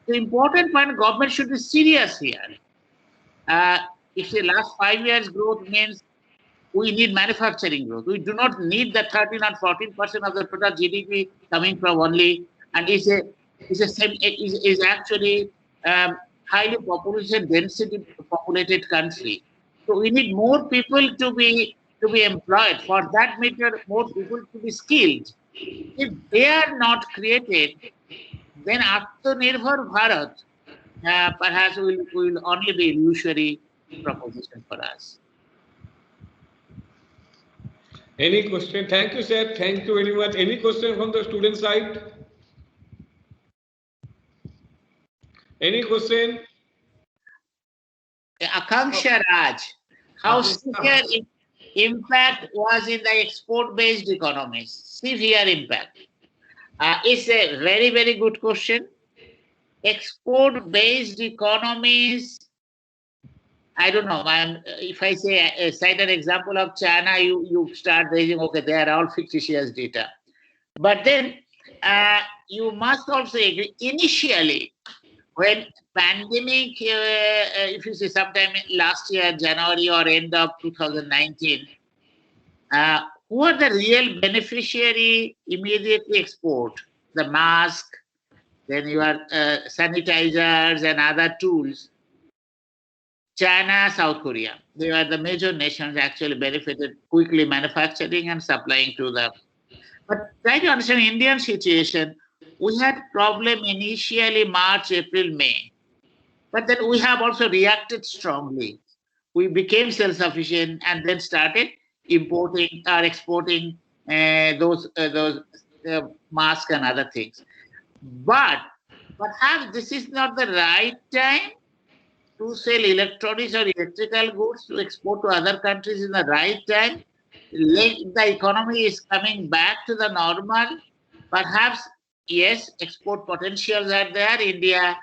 Speaker 2: The important point, government should be serious here. If the last 5 years growth means we need manufacturing growth. We do not need the 13 or 14% of the total GDP coming from only, and is actually highly population density populated country. So we need more people to be employed. For that matter, more people to be skilled. If they are not created, then Atmanirbhar Bharat perhaps will only be illusory proposition for us.
Speaker 1: Any question? Thank you, sir. Thank you very much. Any question from the student side? Any question?
Speaker 2: Akanksha Raj, how severe impact was in the export-based economies? Severe impact. It's a very, very good question. Export-based economies, I don't know. If I say cite an example of China, you start raising, okay, they are all fictitious data. But then you must also agree, initially, when pandemic, if you see sometime last year, January or end of 2019, who are the real beneficiary immediately export? The mask, then your sanitizers and other tools. China, South Korea, they are the major nations actually benefited quickly manufacturing and supplying to them. But try to understand Indian situation. We had problem initially March, April, May. But then we have also reacted strongly. We became self-sufficient and then started importing or exporting those masks and other things. But perhaps this is not the right time to sell electronics or electrical goods to export to other countries in the right time. The economy is coming back to the normal. Perhaps, yes, export potentials are there. India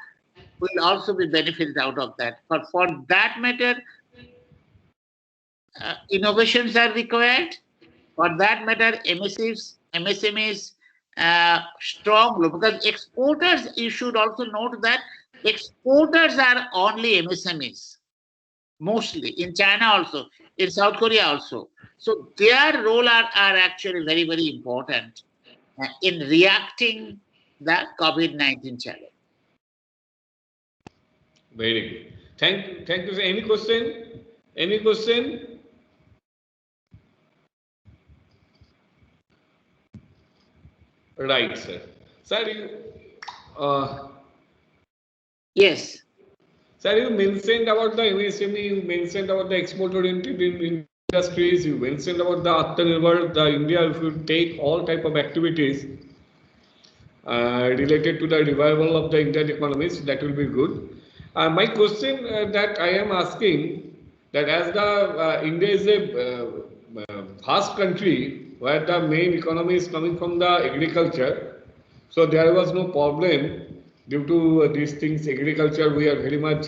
Speaker 2: will also be benefited out of that. But for that matter, innovations are required. For that matter, MSMEs strong, because exporters, you should also note that exporters are only MSMEs, mostly, in China also, in South Korea also. So their role are actually very, very important in reacting the COVID-19 challenge.
Speaker 1: Very good. Thank you, sir. Any question? Any question? Right, sir. Sir, you,
Speaker 2: yes.
Speaker 1: Sir, you mentioned about the MSME, you mentioned about the export-oriented industries, you mentioned about the Atmanirbhar, the India, if you take all type of activities related to the revival of the Indian economies, that will be good. My question that I am asking, that as the India is a vast country where the main economy is coming from the agriculture, so there was no problem due to these things. Agriculture, we are very much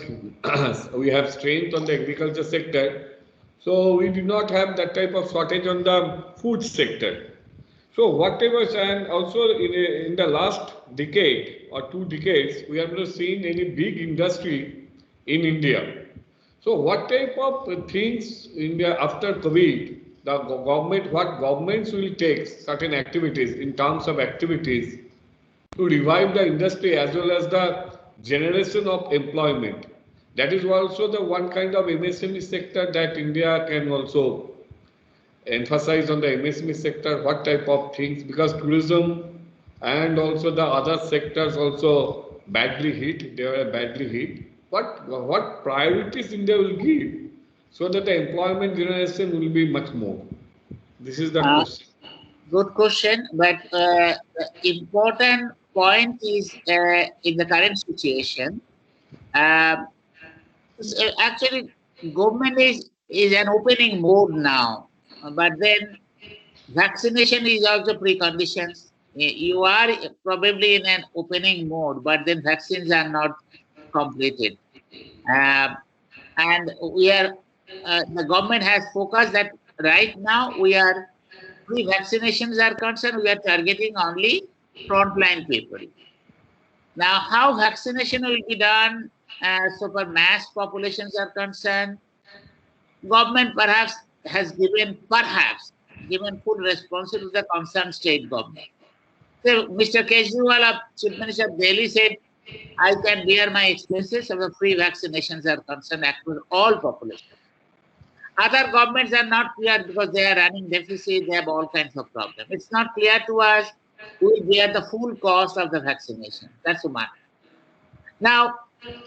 Speaker 1: we have strength on the agriculture sector. So we did not have that type of shortage on the food sector. So whatever, and also in the last decade or 2 decades, we have not seen any big industry in India. So what type of things India after COVID, the government, what governments will take certain activities in terms of activities to revive the industry as well as the generation of employment. That is also the one kind of MSME sector that India can also emphasize on the MSME sector, what type of things, because tourism and also the other sectors also badly hit, they were badly hit. What priorities India will give so that the employment generation will be much more? This is the question.
Speaker 2: Good question, but the important point is in the current situation. Actually, government is an opening mode now, but then vaccination is also preconditions. You are probably in an opening mode, but then vaccines are not completed, and we are. The government has focused that right now we are. Vaccinations are concerned, we are targeting only frontline people. Now, how vaccination will be done so far mass populations are concerned, government perhaps has given full responsibility to the concerned state government. So Mr. Kejriwal, Chief Minister of Delhi, said, I can bear my expenses if the free vaccinations are concerned across all populations. Other governments are not clear because they are running deficit, they have all kinds of problems. It's not clear to us who will bear the full cost of the vaccination. That's the matter. Now,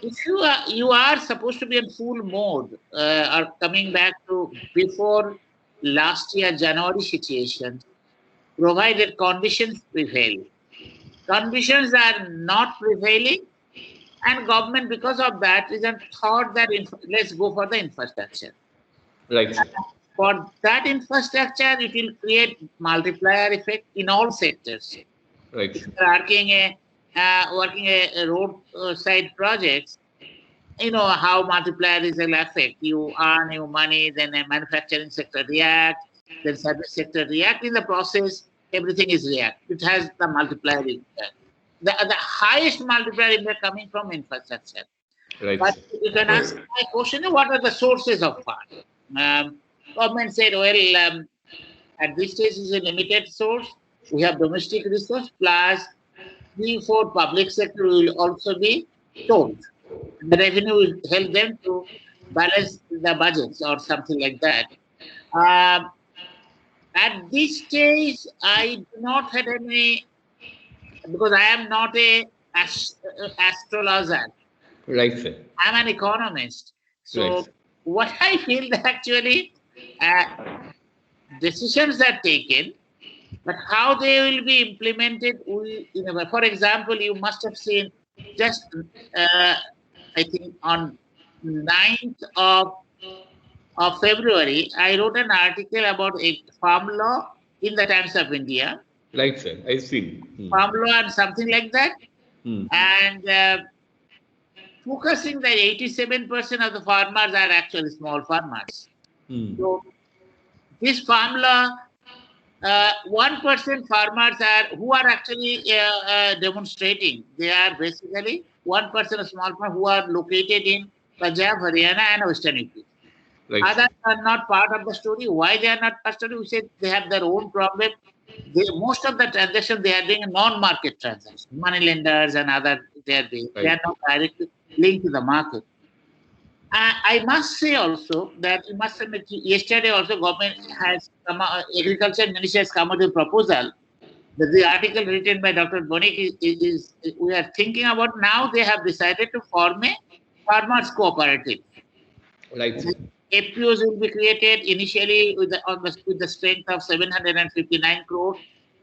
Speaker 2: if you are supposed to be in full mode, or coming back to before last year January situation, provided conditions prevail. Conditions are not prevailing, and government, because of that, is thought that let's go for the infrastructure.
Speaker 1: Right.
Speaker 2: For that infrastructure, it will create multiplier effect in all sectors.
Speaker 1: Right.
Speaker 2: If you are working a roadside projects, you know how multiplier is will affect. You earn your money, then a manufacturing sector react, then service sector react. In the process, everything is react. It has the multiplier impact. The highest multiplier impact coming from infrastructure.
Speaker 1: Right.
Speaker 2: But you can ask my question: what are the sources of fund? Government said, well, at this stage is a limited source. We have domestic resource plus 3/4 public sector will also be told. The revenue will help them to balance the budgets or something like that. At this stage, I do not have any, because I am not a astrologer.
Speaker 1: Right, sir.
Speaker 2: I'm an economist. So
Speaker 1: Right.
Speaker 2: what I feel that actually decisions are taken, but how they will be implemented, for example, you must have seen just, I think on 9th of February, I wrote an article about a farm law in the Times of India.
Speaker 1: Right, sir. I see.
Speaker 2: Farm law and something like that. And focusing that 87% of the farmers are actually small farmers. So this farm law, 1% farmers who are actually demonstrating. They are basically 1% of small farmers who are located in Punjab, Haryana, and Western UP.
Speaker 1: Right.
Speaker 2: Others are not part of the story. Why they are not part of the story? We said they have their own problem. Most of the transactions they are doing non-market transactions. Money lenders and other they are doing. Right. They are not directly linked to the market. I must say also that you must admit, yesterday also government has agriculture ministry has come out with a proposal. The article written by Dr. Bonik is we are thinking about now. They have decided to form a farmers cooperative.
Speaker 1: Right.
Speaker 2: FPOs will be created initially with the strength of 759 crores.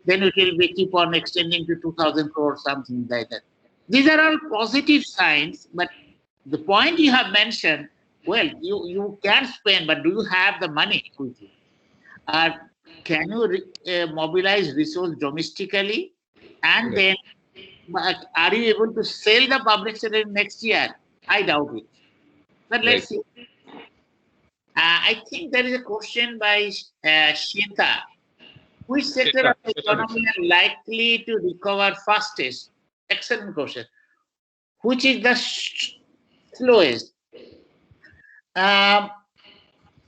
Speaker 2: Then it will be keep on extending to 2,000 crores, something like that. These are all positive signs, but the point you have mentioned, well, you can spend, but do you have the money with you? Can you mobilize resource domestically? And then, are you able to sell the public sector next year? I doubt it. But let's see. I think there is a question by Shita. Which sector of the economy are likely to recover fastest? Excellent question. Which is the slowest?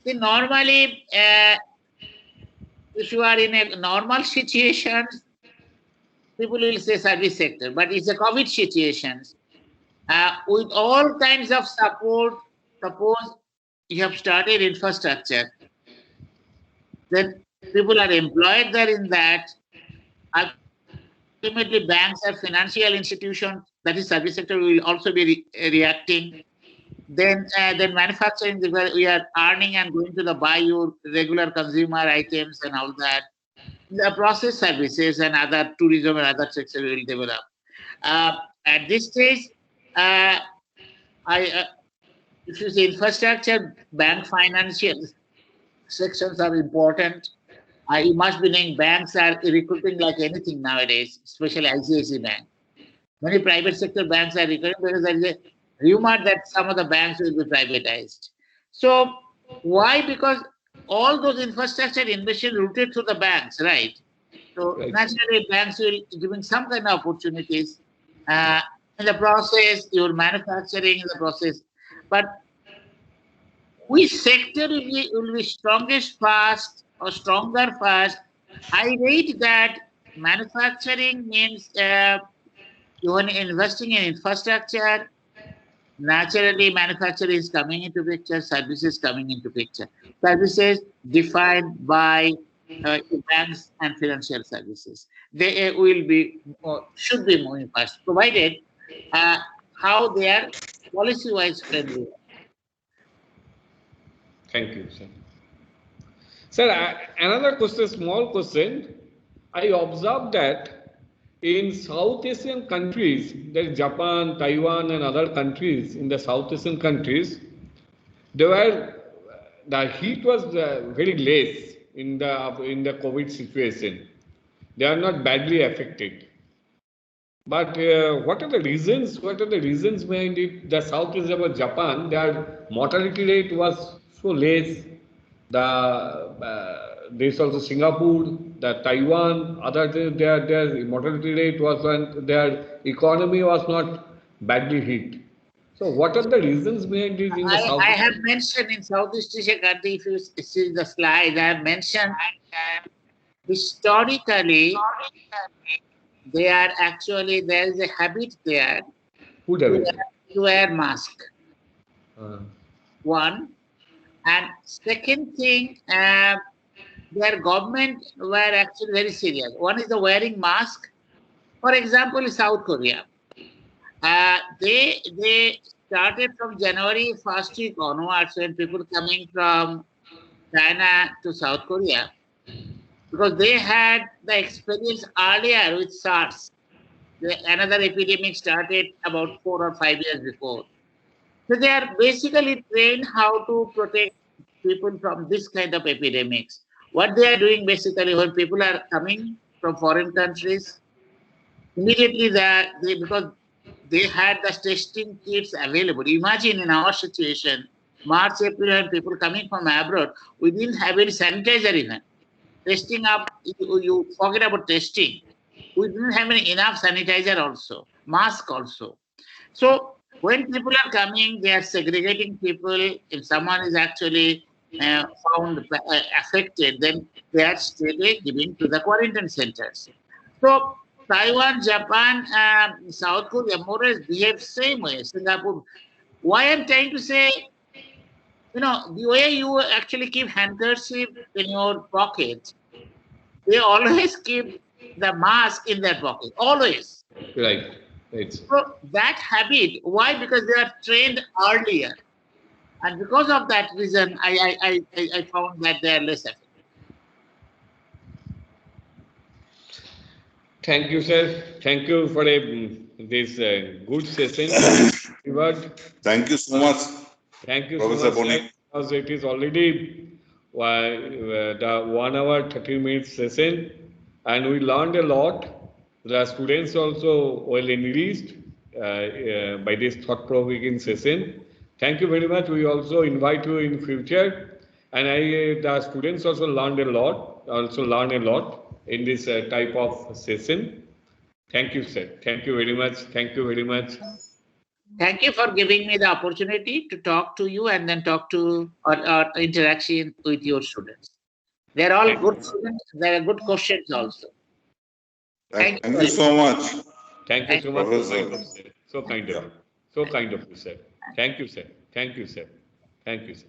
Speaker 2: See, normally, if you are in a normal situation, people will say service sector, but it's a COVID situation. With all kinds of support, suppose you have started infrastructure, then people are employed there in that. Ultimately, banks or financial institutions, that is service sector, will also be reacting. Then manufacturing, we are earning and going to buy your regular consumer items and all that. The process services and other tourism and other sectors will develop. At this stage, if you say infrastructure, bank financial sections are important. You must be knowing banks are recruiting like anything nowadays, especially ICICI Bank. Many private sector banks are recruiting because there is a rumor that some of the banks will be privatized. So why? Because all those infrastructure investment routed through the banks, right? So naturally, banks will giving some kind of opportunities in the process. Your manufacturing in the process, but which sector will be strongest fast or stronger fast? I rate that manufacturing means you are investing in infrastructure. Naturally, manufacturing is coming into picture, services coming into picture. Services defined by banks and financial services. They will be, should be moving fast, provided how they are policy-wise friendly.
Speaker 1: Thank you, sir. Sir, another question, small question. I observed that in South Asian countries, there is Japan, Taiwan, and other countries in the South Asian countries, the heat was very less in the COVID situation. They are not badly affected. But what are the reasons? What are the reasons behind it? The South is about Japan. Their mortality rate was so less. There's also Singapore, the Taiwan. Their mortality rate was, and their economy was not badly hit. So, what are the reasons behind this in the South?
Speaker 2: I have mentioned in Southeast Asia country. If you see the slide, I have mentioned historically. They are actually, there is a habit there to wear mask. One. And second thing, their government were actually very serious. One is the wearing mask. For example, South Korea. They started from January 1st week onwards when people coming from China to South Korea, because they had the experience earlier with SARS. Another epidemic started about 4 or 5 years before. So they are basically trained how to protect people from this kind of epidemics. What they are doing basically, when people are coming from foreign countries, immediately because they had the testing kits available. Imagine in our situation, March, April, when people coming from abroad, we didn't have any sanitizer even. Testing up, you forget about testing. We didn't have enough sanitizer also, mask also. So when people are coming, they are segregating people. If someone is actually found affected, then they are straight giving to the quarantine centers. So Taiwan, Japan, South Korea more or less behave same way. Singapore. Why I'm trying to say, the way you actually keep handkerchief in your pocket, they always keep the mask in their pocket, always.
Speaker 1: Right.
Speaker 2: So that habit, why? Because they are trained earlier. And because of that reason, I found that they are less effective.
Speaker 1: Thank you, sir. Thank you for this good session.
Speaker 4: Thank you so much.
Speaker 1: Thank you
Speaker 4: Professor
Speaker 1: so much, sir, because it is already the 1 hour 30 minutes session, and we learned a lot. The students also well enriched by this thought-provoking session. Thank you very much. We also invite you in future And the students also learn a lot in this type of session. Thank you, sir. Thank you very much. Thank you very much.
Speaker 2: Thank you for giving me the opportunity to talk to you and then talk to or interaction with your students. They're all good students. There are good questions also.
Speaker 4: Thank you so much.
Speaker 1: Thank you so much.
Speaker 4: Professor.
Speaker 1: So kind of you, sir. Thank you, sir. Thank you, sir. Thank you, sir.